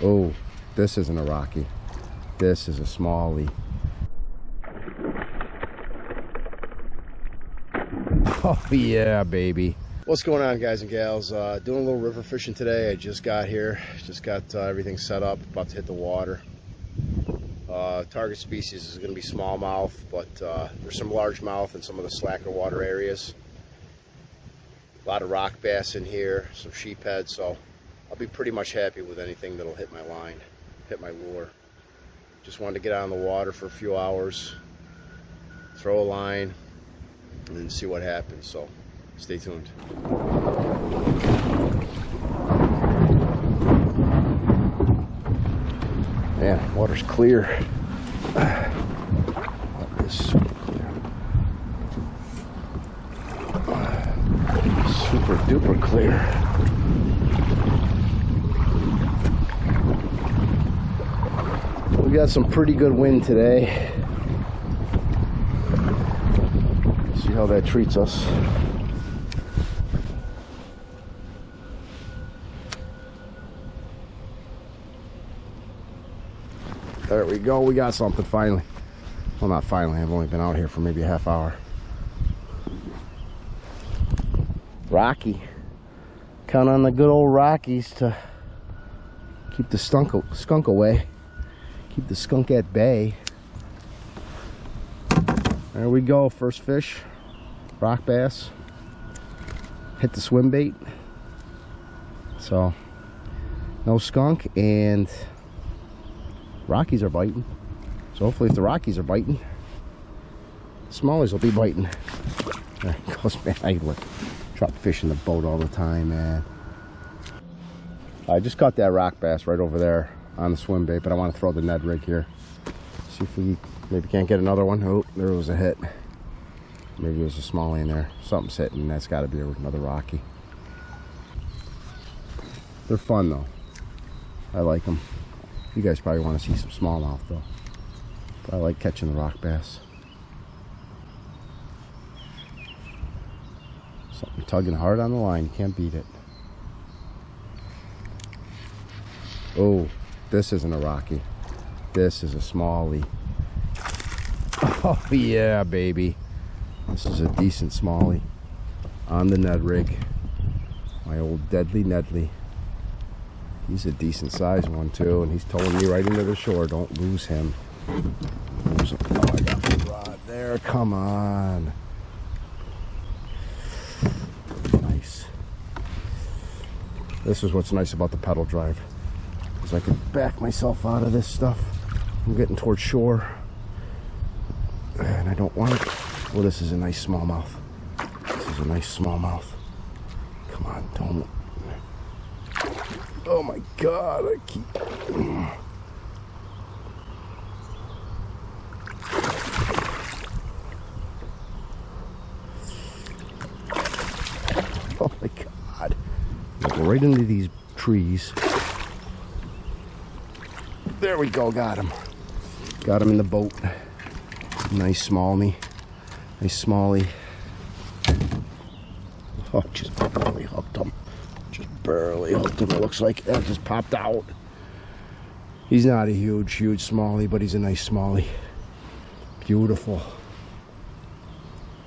Oh, this isn't a Rocky. This is a smallie. Oh yeah, baby. What's going on, guys and gals? Doing a little river fishing today. I just got here. Just got everything set up. About to hit the water. Target species is going to be smallmouth, but there's some largemouth in some of the slacker water areas. A lot of rock bass in here, some sheephead, so I'll be pretty much happy with anything that'll hit my line, hit my lure. Just wanted to get out on the water for a few hours, throw a line, and then see what happens, so stay tuned. Man, water's clear. Water is super clear. Super duper clear. We got some pretty good wind today. See how that treats us. There we go, we got something finally. Well, not finally, I've only been out here for maybe a half hour. Rocky. Count on the good old Rockies to keep the skunk away. Keep the skunk at bay. There we go, first fish. Rock bass. Hit the swim bait. So, no skunk, and Rockies are biting. So hopefully if the Rockies are biting, smallies will be biting. There it goes, man. I drop fish in the boat all the time, man. I just caught that rock bass right over there on the swim bait, but I want to throw the Ned rig here. See if we maybe can't get another one. Oh, there was a hit. Maybe there's a smallie in there. Something's hitting, that's got to be another Rocky. They're fun though. I like them. You guys probably want to see some smallmouth though. But I like catching the rock bass. Something tugging hard on the line. You can't beat it. Oh, this isn't a Rocky. This is a smallie. Oh yeah, baby. This is a decent smallie on the Ned rig. My old deadly Nedley. He's a decent sized one too, and he's towing me right into the shore. Don't lose him. Oh, I got the rod there. Come on. Nice. This is what's nice about the pedal drive, because I can back myself out of this stuff. I'm getting towards shore, and I don't want it. Well, this is a nice smallmouth. This is a nice smallmouth. Come on, don't. Oh my God, I keep. Oh my God. Go right into these trees. There we go, got him. Got him in the boat. Nice smallie. Nice smallie. Oh, just barely hooked him. Just barely hooked him. It looks like that just popped out. He's not a huge smallie, but he's a nice smallie. Beautiful.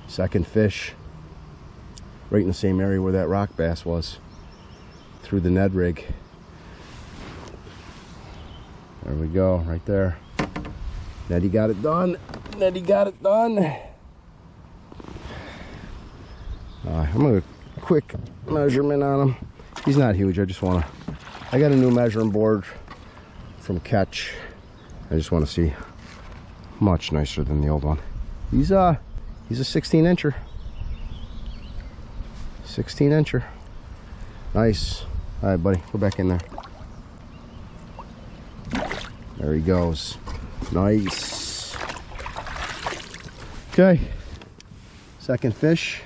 Second fish. Right in the same area where that rock bass was. Through the Ned rig. There we go, right there. Neddy got it done. Neddy got it done. I'm gonna quick measurement on him. He's not huge. I just want to. I got a new measuring board from Catch. I just want to see. Much nicer than the old one. He's a 16-incher. 16-incher. Nice. All right, buddy. Go back in there. There he goes. Nice. Okay. Second fish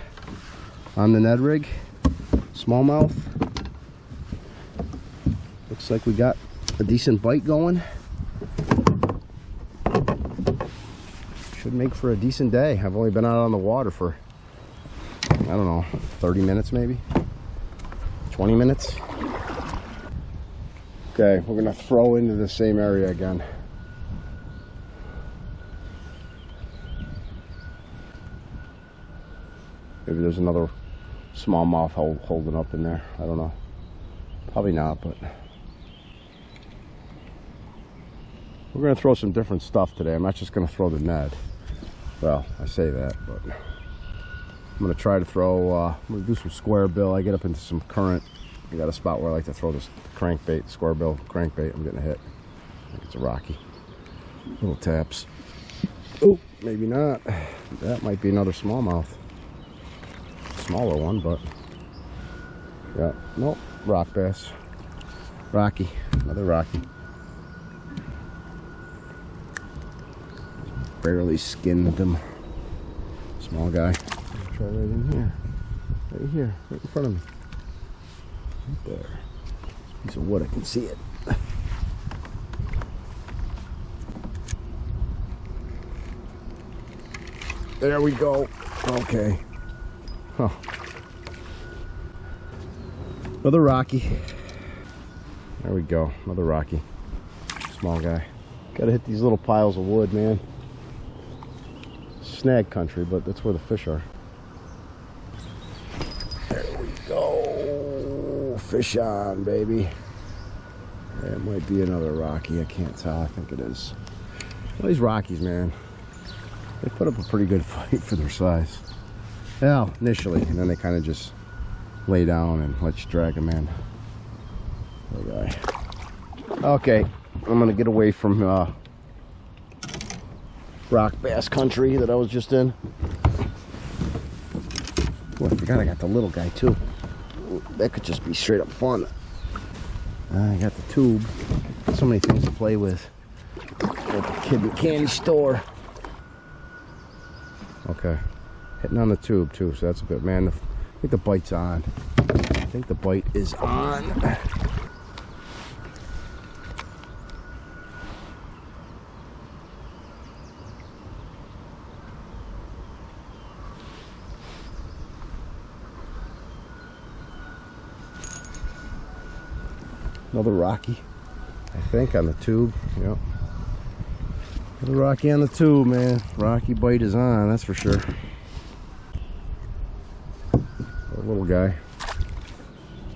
on the Ned rig. Smallmouth. Looks like we got a decent bite going. Should make for a decent day. I've only been out on the water for, I don't know, 30 minutes maybe. 20 minutes. Okay, we're gonna throw into the same area again. Maybe there's another smallmouth holding up in there. I don't know. Probably not, but we're gonna throw some different stuff today. I'm not just gonna throw the Ned. Well, I say that, but I'm gonna try to throw. I'm gonna do some square bill. I get up into some current. I got a spot where I like to throw this crankbait, square bill crankbait. I'm getting a hit. I think it's a Rocky. Little taps. Oh, maybe not. That might be another smallmouth. Smaller one, but yeah, nope. Rock bass. Rocky. Another Rocky. Barely skinned them. Small guy. Try right in here. Right here. Right in front of me. Right there. Piece of wood, I can see it. There we go. Okay. Huh. Another Rocky. There we go. Another Rocky. Small guy. Gotta hit these little piles of wood, man. Snag country, but that's where the fish are. There we go. Fish on, baby. That might be another Rocky. I can't tell. I think it is. Well, these Rockies, man, they put up a pretty good fight for their size. Well, initially, and then they kind of just lay down and let you drag them in. Okay. Okay, I'm gonna get away from rock bass country that I was just in. Oh, I forgot I got the little guy too. That could just be straight up fun. I got the tube. So many things to play with at the kid in the candy store. Okay, hitting on the tube too, so that's a bit, man. I think the bite's on. I think the bite is on. Another Rocky, I think, on the tube. Yep. Another Rocky on the tube, man. Rocky bite is on, that's for sure. A little guy.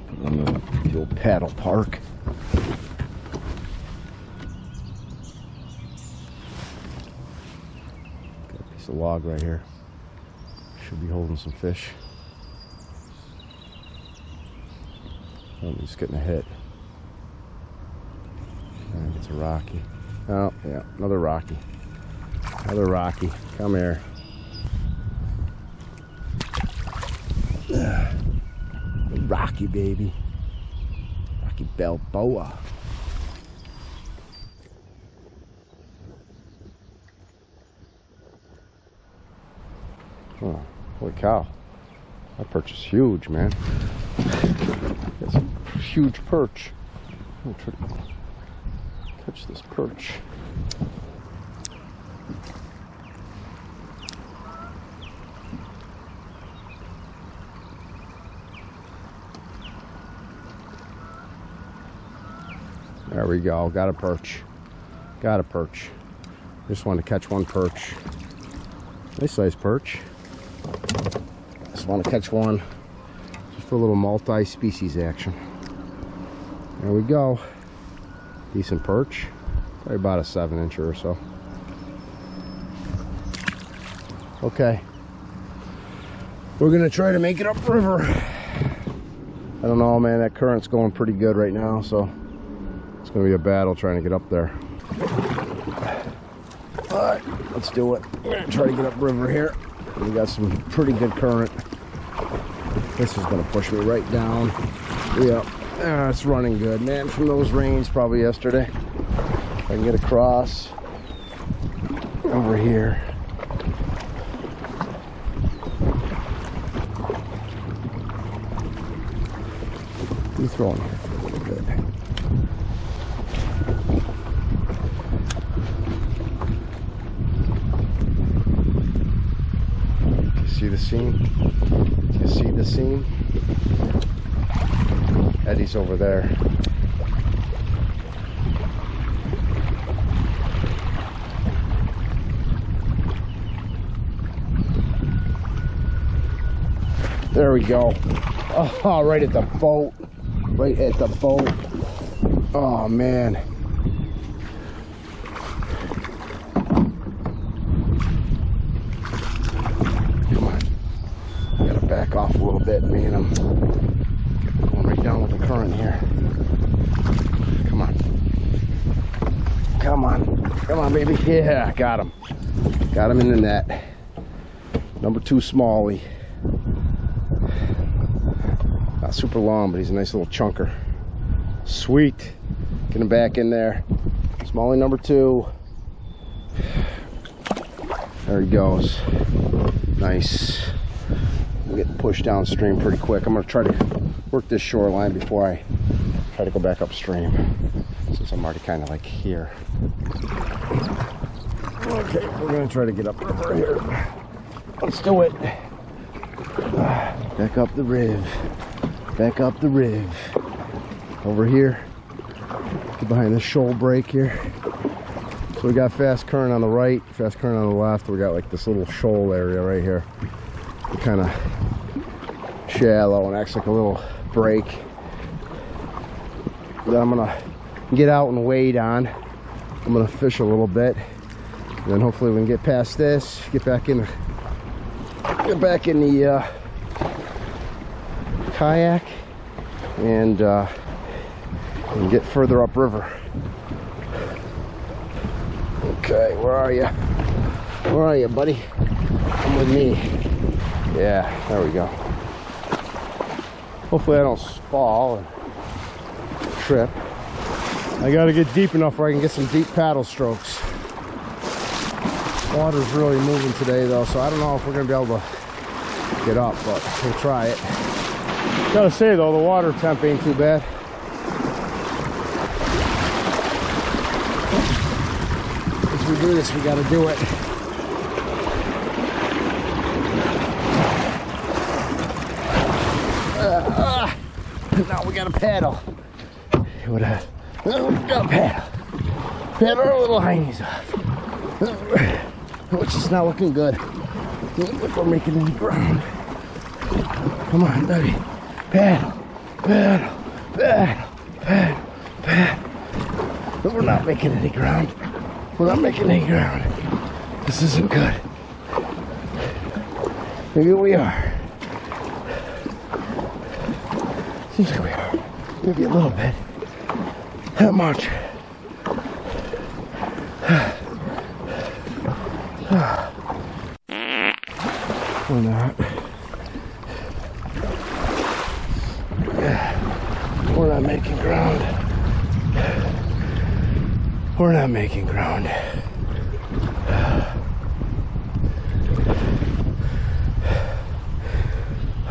Put on the old paddle park. Got a piece of log right here. Should be holding some fish. Oh, he's getting a hit. And it's a Rocky. Oh, yeah, another Rocky. Another Rocky. Come here. Rocky, baby. Rocky Balboa. Oh, holy cow. That perch is huge, man. That's a huge perch. I'm gonna try to catch this perch. There we go. Got a perch. Got a perch. Just wanted to catch one perch. Nice size perch. Just want to catch one just for a little multi-species action. There we go. Decent perch. Probably about a 7-incher or so. Okay. We're gonna try to make it upriver. I don't know, man. That current's going pretty good right now, so it's gonna be a battle trying to get up there. Alright, let's do it. We're gonna try to get upriver here. We got some pretty good current. This is gonna push me right down. Yep. It's running good, man, from those rains probably yesterday. If I can get across over here. You throwing here for a little bit. Do you see the seam? Do you see the seam? Eddie's over there. There we go. Oh, right at the boat. Right at the boat. Oh, man. Come on. I gotta back off a little bit, man. I'm going right down with the current here. Come on. Come on. Come on, baby. Yeah, got him. Got him in the net. Number 2 smallie. Not super long, but he's a nice little chunker. Sweet. Get him back in there. Smallie number 2. There he goes. Nice. We'll get pushed downstream pretty quick. I'm going to try to work this shoreline before I try to go back upstream, since I'm already kind of like here. Okay, we're going to try to get up river here. Let's do it. Back up the riv. Back up the riv. Over here. Get behind this shoal break here. So we got fast current on the right, fast current on the left. We got like this little shoal area right here. Kind of shallow and acts like a little break. Then I'm gonna get out and wade on. I'm gonna fish a little bit. And then hopefully we can get past this, get back in the kayak and get further upriver. Okay, where are you? Where are you, buddy? Come with me. Yeah, there we go. Hopefully I don't fall and trip. I gotta get deep enough where I can get some deep paddle strokes. Water's really moving today though, so I don't know if we're gonna be able to get up, but we'll try it. Gotta say though, the water temp ain't too bad. As we do this, we gotta do it. Now we gotta paddle. We gotta paddle. Paddle our little heinies off. Which is not looking good. Doesn't look like we're making any ground. Come on, baby. Paddle, paddle, paddle, paddle, paddle. But we're not making any ground. We're not making any ground. This isn't good. Maybe we are. Seems like we are. Maybe a little bit. Not much. We're not. We're not making ground. We're not making ground.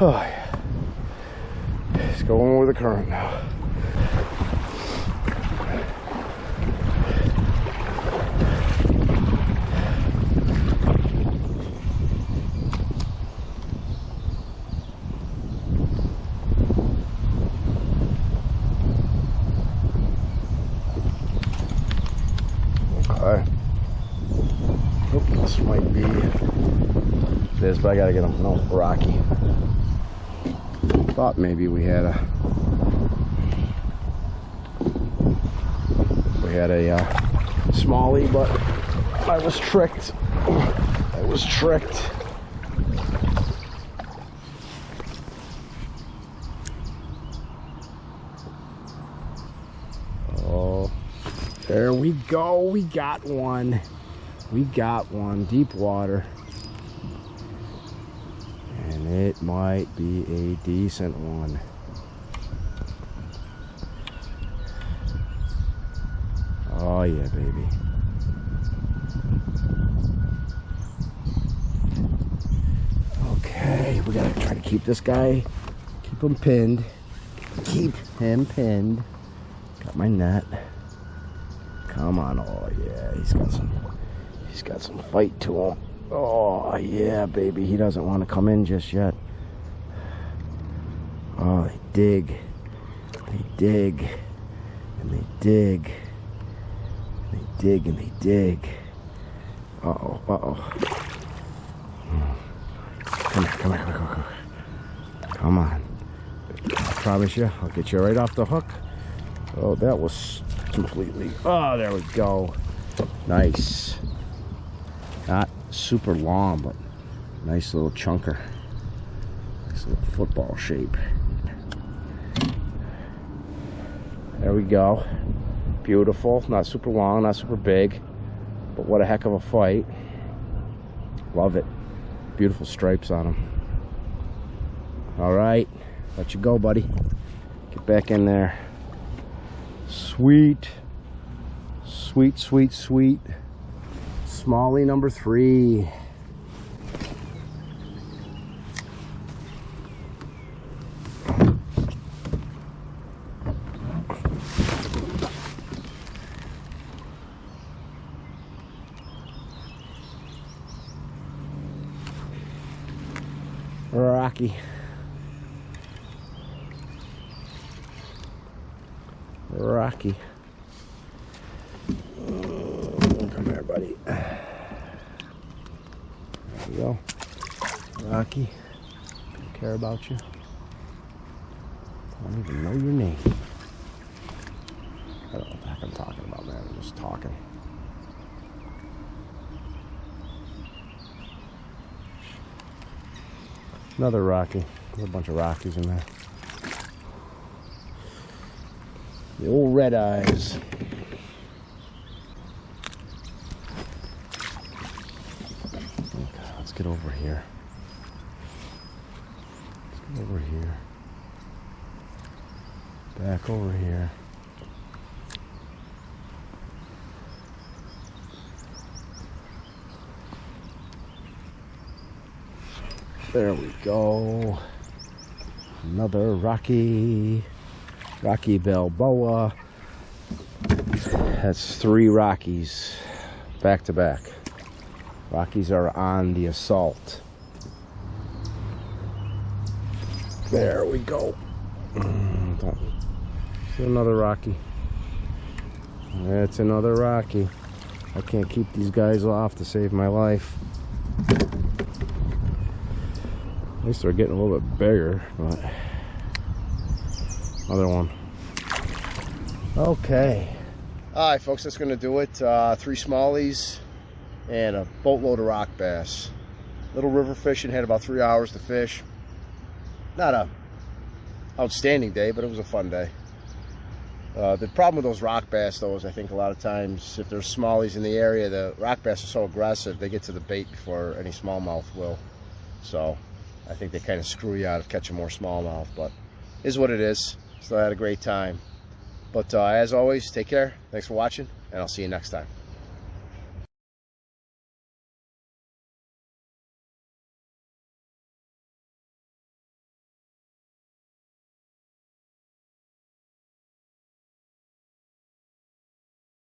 Oh yeah. It's going with the current now. Okay. Oop, this might be this, but I gotta get them. No, Rocky. Thought maybe we had a smallie, but I was tricked. I was tricked. Oh, there we go. We got one. We got one. Deep water. And it might be a decent one. Oh yeah, baby. Okay, we gotta try to keep this guy, keep him pinned. Keep him pinned. Got my net. Come on, oh yeah, he's got some fight to him. Oh yeah, baby, he doesn't want to come in just yet. Oh, they dig, and they dig, they dig and they dig. Uh-oh, uh-oh. Come here, come here, come here, come here. Come on. I promise you, I'll get you right off the hook. Oh, that was completely... Oh, there we go. Nice. Not super long, but nice little chunker. Nice little football shape. There we go. Beautiful. Not super long, not super big, but what a heck of a fight. Love it. Beautiful stripes on them. All right, let you go, buddy. Get back in there. Sweet, sweet, sweet, sweet. Smallie number 3. Rocky. Rocky. Come here, buddy. There we go. Rocky. Don't care about you. I don't even know your name. I don't know what the heck I'm talking about, man. I'm just talking. Another Rocky. There's a bunch of Rockies in there. The old red eyes. Okay, let's get over here. Let's get over here. Back over here. There we go. Another Rocky. Rocky Balboa. That's 3 Rockies back to back. Rockies are on the assault. There we go. Another Rocky. That's another Rocky. I can't keep these guys off to save my life. At least they're getting a little bit bigger, but another one. Okay. All right, folks, that's gonna do it. 3 smallies and a boatload of rock bass. Little river fishing, had about 3 hours to fish. Not a outstanding day, but it was a fun day. The problem with those rock bass, though, is I think a lot of times if there's smallies in the area, the rock bass are so aggressive, they get to the bait before any smallmouth will. So I think they kind of screw you out of catching more smallmouth, but it is what it is. Still had a great time. But as always, take care. Thanks for watching, and I'll see you next time.